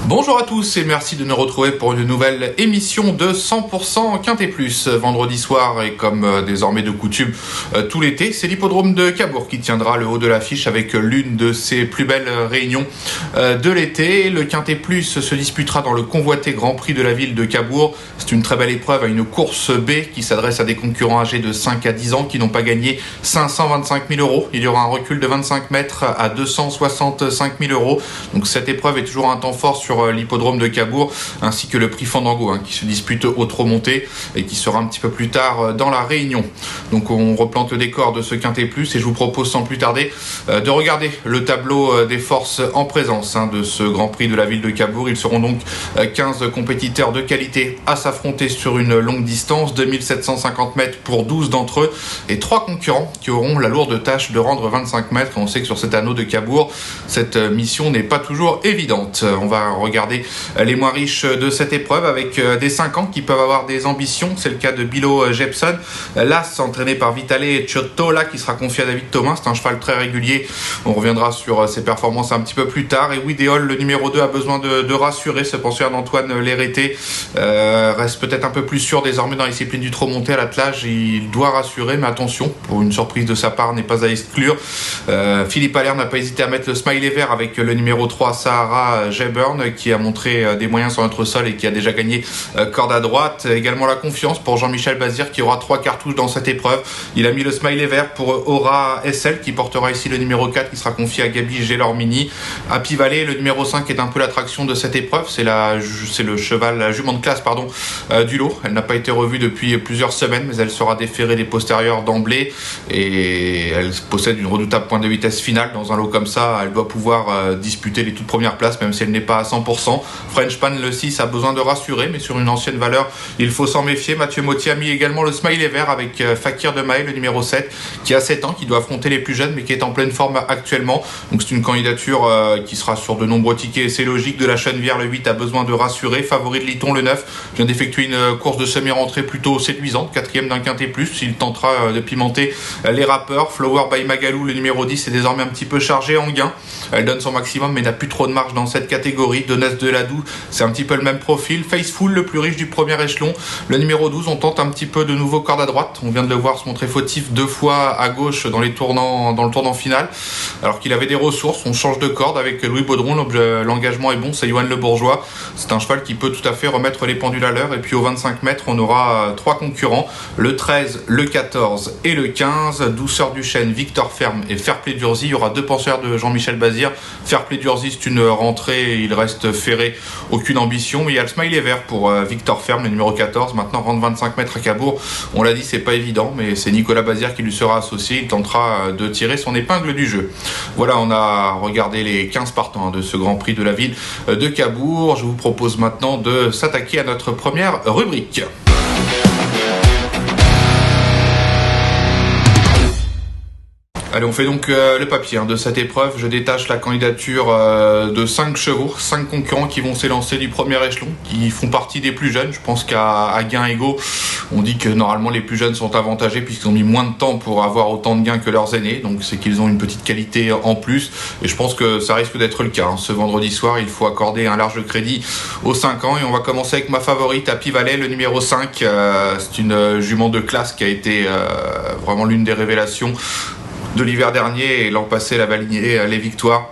Bonjour à tous et merci de nous retrouver pour une nouvelle émission de 100% Quintet Plus. Vendredi soir et comme désormais de coutume tout l'été, c'est l'hippodrome de Cabourg qui tiendra le haut de l'affiche avec l'une de ses plus belles réunions de l'été. Le Quintet Plus se disputera dans le convoité Grand Prix de la ville de Cabourg. C'est une très belle épreuve à une course B qui s'adresse à des concurrents âgés de 5 à 10 ans qui n'ont pas gagné 525 000 euros. Il y aura un recul de 25 mètres à 265 000 euros. Donc cette épreuve est toujours un temps fort sur l'hippodrome de Cabourg, ainsi que le prix Fandango qui se dispute au trot monté et qui sera un petit peu plus tard dans la Réunion. Donc on replante le décor de ce Quintet Plus et je vous propose sans plus tarder de regarder le tableau des forces en présence de ce Grand Prix de la ville de Cabourg. Ils seront donc 15 compétiteurs de qualité à s'affronter sur une longue distance, 2750 mètres pour 12 d'entre eux et 3 concurrents qui auront la lourde tâche de rendre 25 mètres. On sait que sur cet anneau de Cabourg, cette mission n'est pas toujours évidente. On va regarder les moins riches de cette épreuve avec des 5 ans qui peuvent avoir des ambitions. C'est le cas de Bilo Jepson, l'As entraîné par Vitale Ciottola qui sera confié à David Thomas. C'est un cheval très régulier. On reviendra sur ses performances un petit peu plus tard. Et Widéol, le numéro 2, a besoin de rassurer. Ce pensionnaire d'Antoine Lérêté reste peut-être un peu plus sûr désormais dans la discipline du trot monté à l'attelage. Il doit rassurer, mais attention, pour une surprise de sa part n'est pas à exclure. Philippe Allaire n'a pas hésité à mettre le smiley vert avec le numéro 3, Sahara Jayburn, qui a montré des moyens sur notre sol et qui a déjà gagné corde à droite. Également la confiance pour Jean-Michel Bazir qui aura 3 cartouches dans cette épreuve. Il a mis le smiley vert pour Aura SL qui portera ici le numéro 4 qui sera confié à Gabi Gélormini. Happy Valley, le numéro 5, est un peu l'attraction de cette épreuve. C'est le cheval, la jument de classe du lot. Elle n'a pas été revue depuis plusieurs semaines, mais elle sera déférée des postérieurs d'emblée et elle possède une redoutable pointe de vitesse finale. Dans un lot comme ça, elle doit pouvoir disputer les toutes premières places, même si elle n'est pas à 100%. French Pan, le 6, a besoin de rassurer, mais sur une ancienne valeur, il faut s'en méfier. Mathieu Motti a mis également le smiley vert avec Fakir de Maé, le numéro 7, qui a 7 ans, qui doit affronter les plus jeunes, mais qui est en pleine forme actuellement. Donc c'est une candidature qui sera sur de nombreux tickets, et c'est logique. De la Chenevière, le 8, a besoin de rassurer. Favori de Liton, le 9, vient d'effectuer une course de semi-rentrée plutôt séduisante, 4e d'un Quintet Plus. Il tentera de pimenter les rappeurs. Flower by Magalou, le numéro 10, est désormais un petit peu chargé en gain. Elle donne son maximum, mais n'a plus trop de marge dans cette catégorie. Donès de Ladoux, c'est un petit peu le même profil. Faceful, le plus riche du premier échelon. Le numéro 12, on tente un petit peu de nouveau corde à droite. On vient de le voir se montrer fautif 2 fois à gauche dans le tournant final. Alors qu'il avait des ressources, on change de corde avec Louis Baudron. L'engagement est bon, c'est Yoann Le Bourgeois. C'est un cheval qui peut tout à fait remettre les pendules à l'heure. Et puis au 25 mètres, on aura 3 concurrents. Le 13, le 14 et le 15. Douceur du Chêne, Victor Ferme et Fairplay d'Urzy. Il y aura 2 penseurs de Jean-Michel Bazir. Fairplay d'Urzy, c'est une rentrée, il reste ferré, aucune ambition. Mais il y a le smiley vert pour Victor Ferme, le numéro 14. Maintenant, rendre 25 mètres à Cabourg, on l'a dit, c'est pas évident, mais c'est Nicolas Bazir qui lui sera associé. Il tentera de tirer son épingle du jeu. Voilà, on a regardé les 15 partants de ce Grand Prix de la ville de Cabourg. Je vous propose maintenant de s'attaquer à notre première rubrique. Allez, on fait donc le papier de cette épreuve. Je détache la candidature de 5 chevaux, 5 concurrents qui vont s'élancer du premier échelon, qui font partie des plus jeunes. Je pense qu'à gains égaux, on dit que normalement les plus jeunes sont avantagés puisqu'ils ont mis moins de temps pour avoir autant de gains que leurs aînés. Donc c'est qu'ils ont une petite qualité en plus. Et je pense que ça risque d'être le cas. Ce vendredi soir, il faut accorder un large crédit aux 5 ans. Et on va commencer avec ma favorite, Happy Valley, le numéro 5. C'est une jument de classe qui a été vraiment l'une des révélations de l'hiver dernier, et l'an passé elle avait aligné les victoires.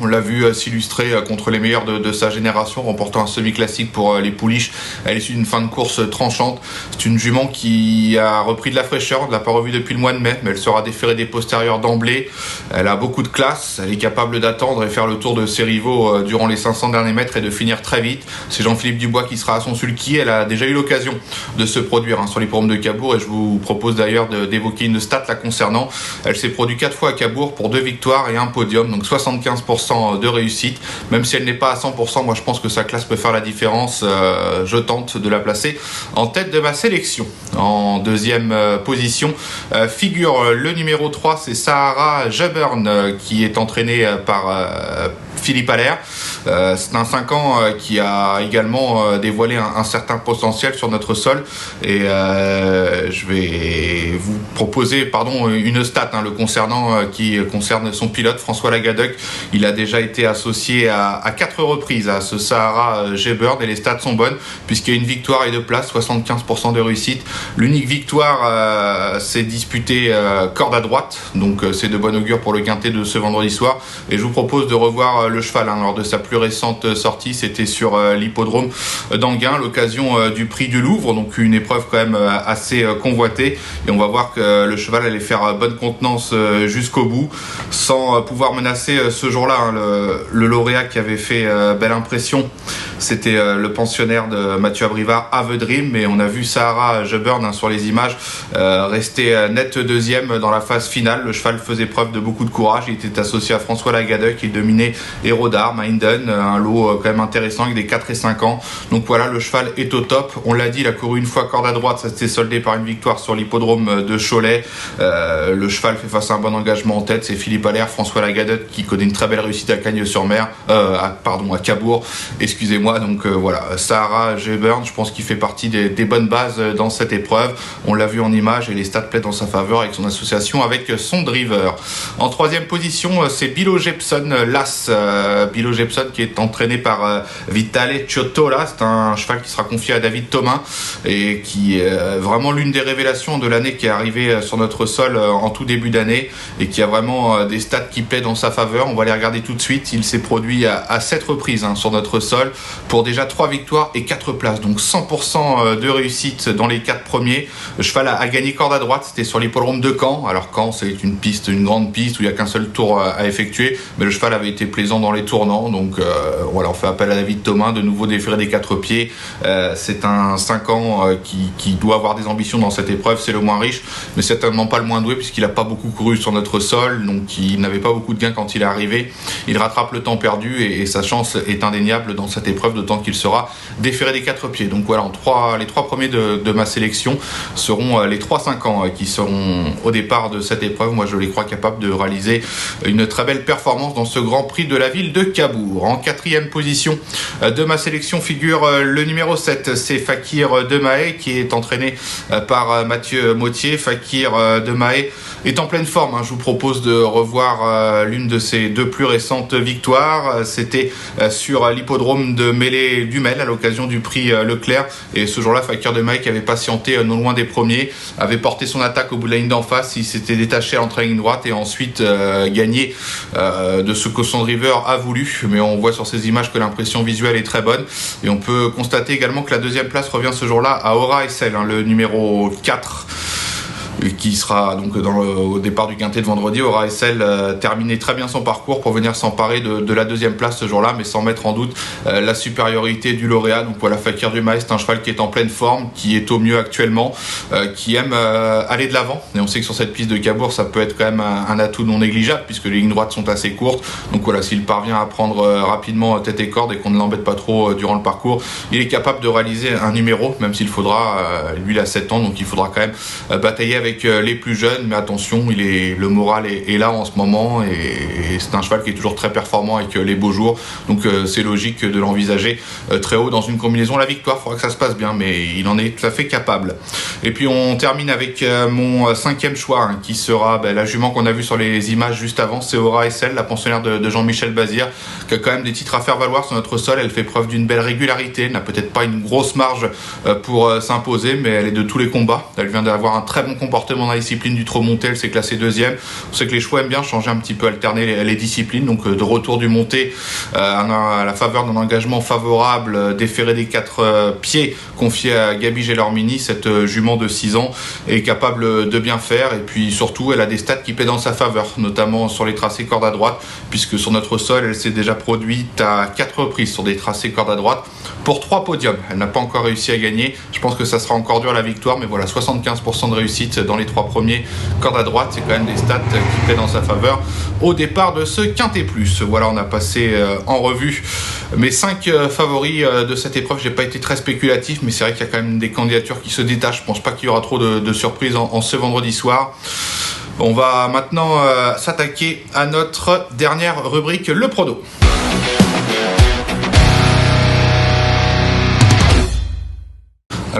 On l'a vu s'illustrer contre les meilleurs de sa génération, remportant un semi-classique pour les Pouliches à l'issue d'une fin de course tranchante. C'est une jument qui a repris de la fraîcheur, on ne l'a pas revue depuis le mois de mai, mais elle sera déférée des postérieurs d'emblée. Elle a beaucoup de classe, elle est capable d'attendre et faire le tour de ses rivaux durant les 500 derniers mètres et de finir très vite. C'est Jean-Philippe Dubois qui sera à son sulky. Elle a déjà eu l'occasion de se produire sur l'hippodrome de Cabourg, et je vous propose d'ailleurs d'évoquer une stat la concernant. Elle s'est produite 4 fois à Cabourg pour 2 victoires et un podium, donc 75% de réussite. Même si elle n'est pas à 100%, moi je pense que sa classe peut faire la différence. Je tente de la placer en tête de ma sélection. En deuxième position figure le numéro 3, c'est Sahara Jayburn, qui est entraîné par Philippe Allaire. C'est un 5 ans qui a également dévoilé un certain potentiel sur notre sol et je vais vous proposer une stat le concernant qui concerne son pilote François Lagadec. Il a déjà été associé à 4 reprises à ce Sahara G-Bird et les stats sont bonnes puisqu'il y a une victoire et 2 places, 75% de réussite. L'unique victoire s'est disputée corde à droite, donc c'est de bon augure pour le quintet de ce vendredi soir et je vous propose de revoir le cheval lors de sa plus récente sortie. C'était sur l'hippodrome d'Anguin, l'occasion du prix du Louvre, donc une épreuve quand même assez convoitée et on va voir que le cheval allait faire bonne contenance jusqu'au bout sans pouvoir menacer ce jour-là. Le lauréat qui avait fait belle impression, c'était le pensionnaire de Mathieu Abrivard, Have a Dream, mais on a vu Sahara G-Bird sur les images rester net deuxième dans la phase finale. Le cheval faisait preuve de beaucoup de courage, il était associé à François Lagadec, il dominait Héros d'Armes, Minden, un lot quand même intéressant avec des 4 et 5 ans. Donc voilà, le cheval est au top. On l'a dit, il a couru une fois corde à droite, ça s'est soldé par une victoire sur l'hippodrome de Cholet. Le cheval fait face à un bon engagement en tête, c'est Philippe Allaire, François Lagadec qui connaît une très belle réussite à Cagnes-sur-Mer, à Cabourg, excusez-moi. Donc voilà, Sahara G-Bird, je pense qu'il fait partie des bonnes bases dans cette épreuve. On l'a vu en image et les stats plaident en sa faveur avec son association avec son driver. En troisième position, c'est Bilo Jepson, l'As. Bilo Jepson qui est entraîné par Vitale Ciottola. C'est un cheval qui sera confié à David Thomas et qui est vraiment l'une des révélations de l'année qui est arrivée sur notre sol en tout début d'année et qui a vraiment des stats qui plaident en sa faveur. On va les regarder tout de suite. Il s'est produit à 7 reprises sur notre sol pour déjà 3 victoires et 4 places. Donc 100% de réussite dans les 4 premiers. Le cheval a gagné corde à droite. C'était sur l'hippodrome de Caen. Alors Caen, c'est une grande piste où il n'y a qu'un seul tour à effectuer. Mais le cheval avait été plaisant dans les tournants. Donc voilà, on fait appel à David Thomas, de nouveau déféré des 4 pieds. C'est un 5 ans qui doit avoir des ambitions dans cette épreuve. C'est le moins riche, mais certainement pas le moins doué puisqu'il n'a pas beaucoup couru sur notre sol. Donc il n'avait pas beaucoup de gains quand il est arrivé. Il rattrape le temps perdu et sa chance est indéniable dans cette épreuve, d'autant qu'il sera déféré des 4 pieds. Donc voilà, les 3 premiers de ma sélection seront les 3-5 ans qui seront au départ de cette épreuve. Moi je les crois capables de réaliser une très belle performance dans ce Grand Prix de la ville de Cabourg. En 4e position de ma sélection figure le numéro 7, c'est Fakir de Mahé qui est entraîné par Mathieu Mottier. Fakir de Mahé est en pleine forme. Je vous propose de revoir l'une de ses 2 plus récentes victoires. C'était sur l'hippodrome de Mêlée-Dumel à l'occasion du prix Leclerc. Et ce jour-là, Fakir de Mahé qui avait patienté non loin des premiers, avait porté son attaque au bout de la ligne d'en face. Il s'était détaché à l'entrée ligne droite et ensuite gagné de ce que son driver a voulu. Mais on voit sur ces images que l'impression visuelle est très bonne. Et on peut constater également que la 2e place revient ce jour-là à Aura SL, le numéro 4. Qui sera donc au départ du quintet de vendredi. Aura SL terminé très bien son parcours pour venir s'emparer de la 2e place ce jour-là, mais sans mettre en doute la supériorité du lauréat. Donc voilà, Fakir du Mahé, c'est un cheval qui est en pleine forme, qui est au mieux actuellement, qui aime aller de l'avant. Et on sait que sur cette piste de Cabourg, ça peut être quand même un atout non négligeable puisque les lignes droites sont assez courtes. Donc voilà, s'il parvient à prendre rapidement tête et corde et qu'on ne l'embête pas trop durant le parcours, il est capable de réaliser un numéro, même s'il faudra, lui il a 7 ans, donc il faudra quand même batailler avec les plus jeunes, mais attention, le moral est là en ce moment et c'est un cheval qui est toujours très performant avec les beaux jours, donc c'est logique de l'envisager très haut dans une combinaison. La victoire, il faudra que ça se passe bien, mais il en est tout à fait capable. Et puis on termine avec mon 5e choix qui sera la jument qu'on a vue sur les images juste avant, c'est Aura SL, la pensionnaire de Jean-Michel Bazir, qui a quand même des titres à faire valoir sur notre sol. Elle fait preuve d'une belle régularité, elle n'a peut-être pas une grosse marge pour s'imposer, mais elle est de tous les combats. Elle vient d'avoir un très bon comportement dans la discipline du trot monté, elle s'est classée 2e. On sait que les chevaux aiment bien changer un petit peu, alterner les disciplines, donc de retour du monté à la faveur d'un engagement favorable, déféré des 4 pieds, confié à Gabi Gelormini, cette jument de 6 ans est capable de bien faire, et puis surtout elle a des stats qui paient dans sa faveur, notamment sur les tracés corde à droite, puisque sur notre sol elle s'est déjà produite à 4 reprises sur des tracés corde à droite pour 3 podiums. Elle n'a pas encore réussi à gagner, je pense que ça sera encore dur la victoire, mais voilà, 75% de réussite dans les 3 premiers corde à droite, c'est quand même des stats qui plaident dans sa faveur au départ de ce quintet plus. Voilà, on a passé en revue mes 5 favoris de cette épreuve. J'ai pas été très spéculatif, mais c'est vrai qu'il y a quand même des candidatures qui se détachent. Je pense pas qu'il y aura trop de surprises en ce vendredi soir. On va maintenant s'attaquer à notre dernière rubrique, le prono.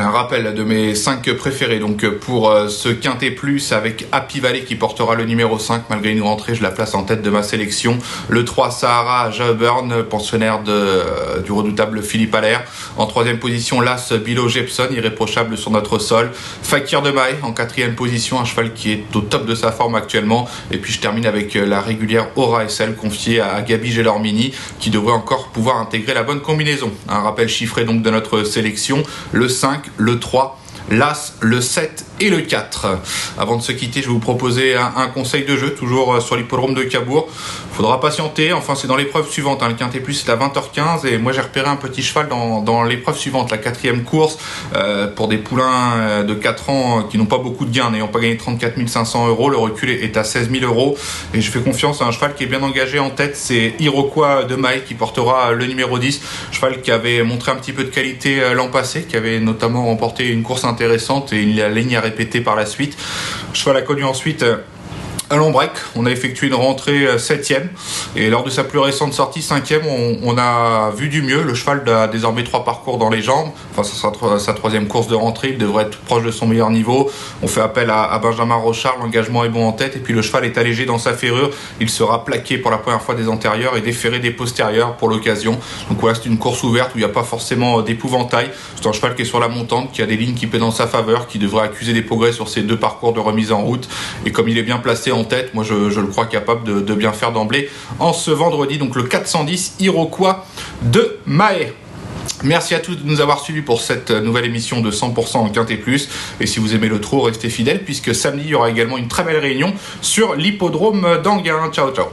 Un rappel de mes 5 préférés donc pour ce Quintet Plus avec Happy Valley qui portera le numéro 5 malgré une rentrée, je la place en tête de ma sélection. Le 3 Sahara Jauburn, pensionnaire du redoutable Philippe Allaire. En 3e position l'As Bilo Jepson, irréprochable sur notre sol. Fakir de Maé en 4e position, un cheval qui est au top de sa forme actuellement. Et puis je termine avec la régulière Aura SL confiée à Gabi Gelormini qui devrait encore pouvoir intégrer la bonne combinaison. Un rappel chiffré donc de notre sélection, le 5, le 3, l'As, le 7 et le 4. Avant de se quitter, je vais vous proposer un conseil de jeu, toujours sur l'hippodrome de Cabourg. Faudra patienter, enfin c'est dans l'épreuve suivante, le Quintet Plus c'est à 20h15 et moi j'ai repéré un petit cheval dans l'épreuve suivante, la 4e course, pour des poulains de 4 ans qui n'ont pas beaucoup de gains, n'ayant pas gagné 34 500 €, le recul est à 16 000 € et je fais confiance à un cheval qui est bien engagé en tête, c'est Iroquois de Maï qui portera le numéro 10, cheval qui avait montré un petit peu de qualité l'an passé, qui avait notamment remporté une course intéressante et la ligne à répéter par la suite. Le cheval a connu ensuite à Lombrec, on a effectué une rentrée 7e et lors de sa plus récente sortie 5e, on a vu du mieux. Le cheval a désormais 3 parcours dans les jambes, enfin ça sera sa 3e course de rentrée, il devrait être proche de son meilleur niveau. On fait appel à Benjamin Rochard, l'engagement est bon en tête et puis le cheval est allégé dans sa ferrure, il sera plaqué pour la première fois des antérieurs et déferré des postérieurs pour l'occasion. Donc voilà, c'est une course ouverte où il n'y a pas forcément d'épouvantail, c'est un cheval qui est sur la montante, qui a des lignes qui pèsent dans sa faveur, qui devrait accuser des progrès sur ses 2 parcours de remise en route et comme il est bien placé en tête, moi je le crois capable de bien faire d'emblée en ce vendredi, donc le 410 Iroquois de Maé. Merci à tous de nous avoir suivis pour cette nouvelle émission de 100% en Quintet Plus et si vous aimez le trot, restez fidèles puisque samedi il y aura également une très belle réunion sur l'hippodrome d'Anguin. Ciao ciao.